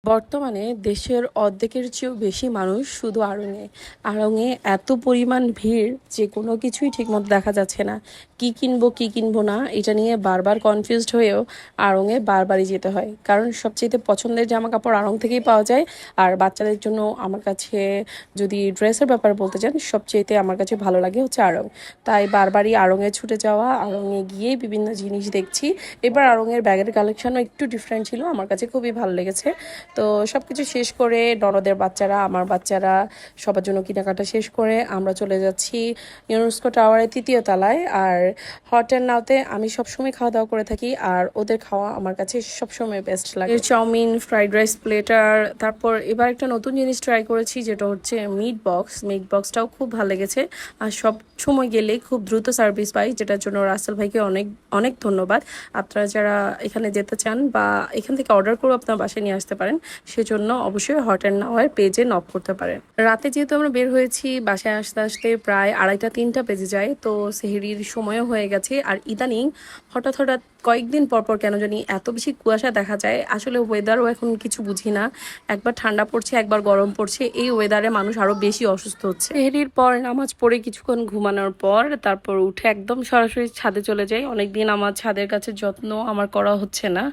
বর্তমানে দেশের অর্ধেকের চেয়েও বেশি মানুষ শুধু আড়ংয়ে। আড়ংয়ে এত পরিমাণ ভিড় যে কোনো কিছুই ঠিকমতো দেখা যাচ্ছে না। কি কিনবো কি কিনবো না এটা নিয়ে বারবার কনফিউজড হয়েও আড়ংয়ে বারবারই যেতে হয়, কারণ সবচেয়ে পছন্দের জামা কাপড় আড়ং থেকেই পাওয়া যায়। আর বাচ্চাদের জন্য আমার কাছে যদি ড্রেসের ব্যাপারে বলতে চান, সবচেয়েতে আমার কাছে ভালো লাগে হচ্ছে আড়ং। তাই বারবারই আড়ংয়ে ছুটে যাওয়া, আড়ংয়ে গিয়ে বিভিন্ন জিনিস দেখছি। এবার আড়ংয়ের ব্যাগের কালেকশনও একটু ডিফারেন্ট ছিল, আমার কাছে খুবই ভালো লেগেছে। তো সব কিছু শেষ করে ননদের বাচ্চারা, আমার বাচ্চারা, সবার জন্য কেনাকাটা শেষ করে আমরা চলে যাচ্ছি ইউনেস্কো টাওয়ারের ৩য় তলায়। আর হট অ্যান্ড নাওতে আমি সবসময় খাওয়া দাওয়া করে থাকি, আর ওদের খাওয়া আমার কাছে সবসময় বেস্ট লাগে। চাউমিন, ফ্রাইড রাইস প্লেটার, তারপর এবার একটা নতুন জিনিস ট্রাই করেছি যেটা হচ্ছে মিট বক্স। মিট বক্সটাও খুব ভালো লেগেছে। আর সব সময় গেলে খুব দ্রুত সার্ভিস পাই, যেটার জন্য রাসেল ভাইকে অনেক অনেক ধন্যবাদ। আপনারা যারা এখানে যেতে চান বা এখান থেকে অর্ডার করে আপনার বাসায় নিয়ে আসতে পারেন, সেজন্য অবশ্যই হট অ্যান্ড নাওয়ের পেজে নক করতে পারেন। রাতে যেহেতু আমরা বের হয়েছি, বাসায় আসতে আসতে প্রায় 2:30-3টা বেজে যায়, তো সেহরির সময়ও হয়ে গেছে। আর ইদানিং হঠাৎ হঠাৎ কয়েকদিন পরপর কেন জানি এত বেশি কুয়াশা দেখা যায়। আসলে ওয়েদারও এখন কিছু বুঝি না, একবার ঠান্ডা পড়ছে একবার গরম পড়ছে, এই ওয়েদারে মানুষ আরো বেশি অসুস্থ হচ্ছে। সেহরির পর নামাজ পড়ে কিছুক্ষণ ঘুমানোর পর তারপর উঠে একদম সরাসরি ছাদে চলে যাই। অনেকদিন আমার ছাদের গাছের যত্ন আমার করা হচ্ছে না।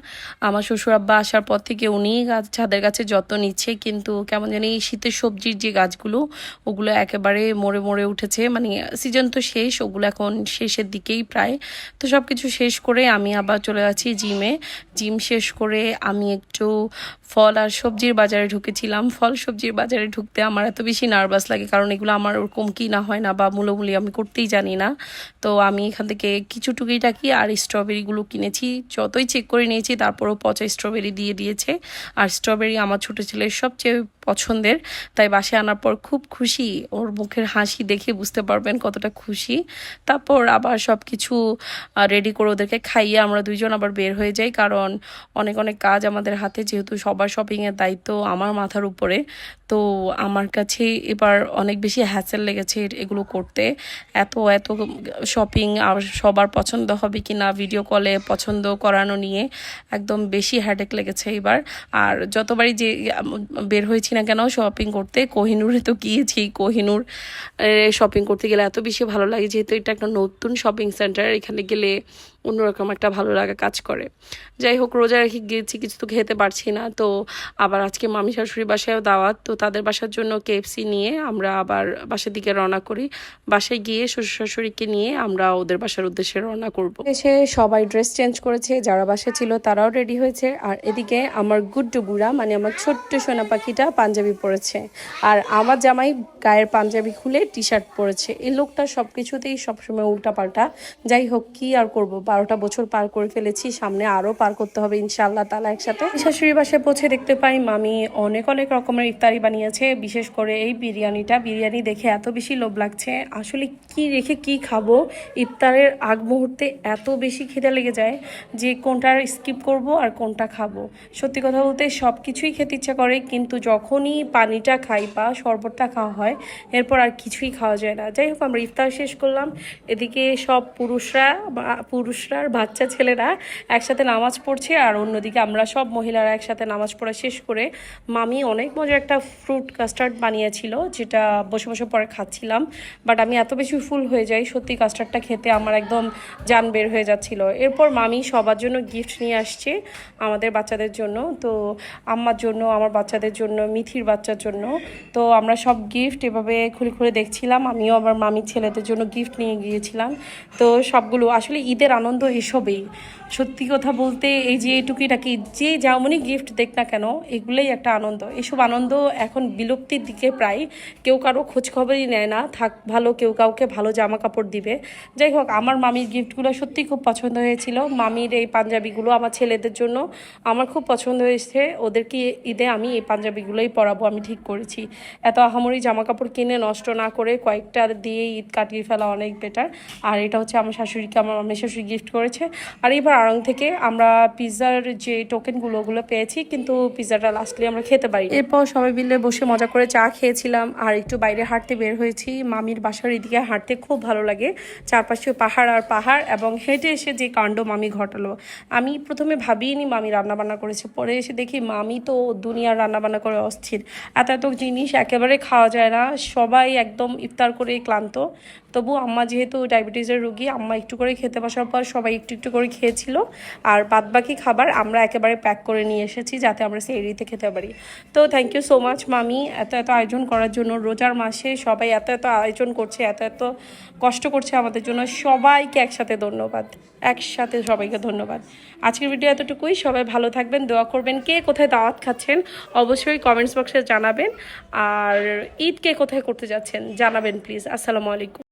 আমার শ্বশুর আব্বা আসার পর থেকে উনি ছাদের গাছের যত্ন নিচ্ছে, কিন্তু কেমন জানি শীতের সবজির যে গাছগুলো ওগুলো একেবারে মরে মরে উঠেছে। মানে সিজন তো শেষ, ওগুলো এখন শেষের দিকেই প্রায়। তো সব কিছু শেষ করে আমি আবার চলে যাচ্ছি জিমে। জিম শেষ করে আমি একটু ফল আর সবজির বাজারে ঢুকেছিলাম। ফল সবজির বাজারে ঢুকতে আমার এত বেশি নার্ভাস লাগে, কারণ এগুলো আমার ওরকম কিনা হয় না বা মূল্যমূল্য আমি করতেই জানি না। তো আমি এখান থেকে কিছু টুকিটাকি আর স্ট্রবেরিগুলো কিনেছি। যতই চেক করে নিয়েছি তারপরও পচা স্ট্রবেরি দিয়ে দিয়েছে। আর স্ট্রবেরি আমার ছোটো ছেলের সবচেয়ে পছন্দের, তাই বাসায় আনার পর খুব খুশি। ওর মুখের হাসি দেখে বুঝতে পারবেন কতটা খুশি। তারপর আবার সব কিছু রেডি করে ওদেরকে খাইয়ে আমরা দুইজন আবার বের হয়ে যাই, কারণ অনেক অনেক কাজ আমাদের হাতে, যেহেতু সবার শপিংয়ের দায়িত্ব আমার মাথার উপরে। তো আমার কাছে এবার অনেক বেশি হ্যাসেল লেগেছে এগুলো করতে। এত এত শপিং আর সবার পছন্দ হবে কি না ভিডিও কলে পছন্দ করানো নিয়ে একদম বেশি হ্যাডেক লেগেছে এবার। আর যতবারই যে বের হয়েছি না কেন শপিং করতে, কোহিনুরে তো গিয়েছি। কোহিনুর শপিং করতে গেলে এত বেশি ভালো লাগে, যেহেতু এটা একটা নতুন শপিং সেন্টার, এখানে গেলে অন্যরকম একটা ভালো লাগা কাজ করে। যাই হোক, রোজা রেখে গিয়েছি, কিছু তো খেতে পারছি না। তো আবার আজকে মামি শাশুড়ি বাসায়ও দাওয়াত, তো তাদের বাসার জন্য কেএফসি নিয়ে আমরা আবার বাসার দিকে রওনা করি। বাসায় গিয়ে শ্বশুর শাশুড়িকে নিয়ে আমরা ওদের বাসার উদ্দেশ্যে রওনা করবো। এসে সবাই ড্রেস চেঞ্জ করেছে, যারা বাসায় ছিল তারাও রেডি হয়েছে। আর এদিকে আমার গুড্ডু বুড়া, মানে আমার ছোট্ট সোনা পাখিটা পাঞ্জাবি পরেছে, আর আমার জামাই গায়ের পাঞ্জাবি খুলে টি শার্ট পরেছে। এই লোকটা সব কিছুতেই সবসময় উল্টাপাল্টা। যাই হোক, কি আর করবো, 12টা বছর পার করে ফেলেছি, সামনে আরও পার করতে হবে ইনশাআল্লাহ তাআলা একসাথে। শাশুড়ি বাসায় পৌঁছে দেখতে পাই মামি অনেক অনেক রকমের ইফতারি বানিয়েছে, বিশেষ করে এই বিরিয়ানিটা। বিরিয়ানি দেখে এত বেশি লোভ লাগছে, আসলে কি রেখে কি খাবো। ইফতারের আগ মুহূর্তে এত বেশি খিদে লেগে যায় যে কোনটা স্কিপ করব আর কোনটা খাবো। সত্যি কথা বলতে সব কিছুই খেতে ইচ্ছা করে, কিন্তু যখনই পানিটা খাই বা শরবতটা খাওয়া হয় এরপর আর কিছুই খাওয়া যায় না। যাই হোক, আমরা ইফতার শেষ করলাম। এদিকে সব পুরুষরা আর বাচ্চা ছেলেরা একসাথে নামাজ পড়ছে, আর অন্যদিকে আমরা সব মহিলারা একসাথে নামাজ পড়া শেষ করে মামি অনেক মজার একটা ফ্রুট কাস্টার্ড বানিয়েছিল, যেটা বসে বসে পরে খাচ্ছিলাম। বাট আমি এত বেশি ফুল হয়ে যাই, সত্যি কাস্টার্ডটা খেতে আমার একদম জান বের হয়ে যাচ্ছিল। এরপর মামি সবার জন্য গিফট নিয়ে আসছে, আমাদের বাচ্চাদের জন্য, তো আম্মার জন্য, আমার বাচ্চাদের জন্য, মিথির বাচ্চার জন্য। তো আমরা সব গিফট এভাবে খুলে খুলে দেখছিলাম। আমিও আমার মামির ছেলেদের জন্য গিফট নিয়ে গিয়েছিলাম। তো সবগুলো আসলে ঈদের আনন্দ এসবেই। সত্যি কথা বলতে এই যে টুকিটাকি যে যেমনই গিফট দেখ না কেন, এগুলোই একটা আনন্দ। এসব আনন্দ এখন বিলুপ্তির দিকে প্রায়, কেউ কারো খোঁজখবরই নেয় না। থাক ভালো, কেউ কাউকে ভালো জামা কাপড় দিবে। যাই হোক, আমার মামির গিফটগুলো সত্যি খুব পছন্দ হয়েছিল। মামির এই পাঞ্জাবিগুলো আমার ছেলেদের জন্য আমার খুব পছন্দ হয়েছে। ওদেরকে ঈদে আমি এই পাঞ্জাবিগুলোই পরাবো, আমি ঠিক করেছি। এত আহামরি জামা কাপড় কিনে নষ্ট না করে কয়েকটা দিয়ে ঈদ কাটিয়ে ফেলা অনেক বেটার। আর এটা হচ্ছে আমার শাশুড়িকে আমার মামির শাশুড়ি গিফট করেছে। আর এবার আড়ং থেকে আমরা পিৎজার যে টোকেনগুলো ওগুলো পেয়েছি, কিন্তু পিৎজাটা লাস্টলি আমরা খেতে পারি। এরপর সবাই মিলে বসে মজা করে চা খেয়েছিলাম আর একটু বাইরে হাঁটতে বের হয়েছি। মামির বাসার এদিকে হাঁটতে খুব ভালো লাগে, চারপাশে পাহাড় আর পাহাড়, এবং হেঁটে এসে যে কাণ্ড মামি ঘটালো, আমি প্রথমে ভাবিনি মামি রান্নাবান্না করেছে, পরে এসে দেখি মামি তো দুনিয়ার রান্নাবান্না করে অস্থির। এত এত জিনিস একেবারে খাওয়া যায় না, সবাই একদম ইফতার করে ক্লান্ত। তবু আম্মা যেহেতু ডায়াবেটিসের রোগী, আম্মা একটু করে খেতে বসার পর সবাই একটু একটু করে খেয়েছিল। আর বাদবাকি খাবার আমরা একেবারে প্যাক করে নিয়ে এসেছি যাতে আমরা সেহরিতে খেতে পারি। তো থ্যাংক ইউ সো মাচ মামি, এত এত আয়োজন করার জন্য। রোজার মাসে সবাই এত এত আয়োজন করছে, এত এত কষ্ট করছে আমাদের জন্য। সবাইকে একসাথে ধন্যবাদ, একসাথে সবাইকে ধন্যবাদ। আজকের ভিডিও এতটুকুই। সবাই ভালো থাকবেন, দোয়া করবেন। কে কোথায় দাওয়াত খাচ্ছেন অবশ্যই কমেন্টস বক্সে জানাবেন। আর ঈদ কে কোথায় করতে যাচ্ছেন জানাবেন প্লিজ। আসসালামু আলাইকুম।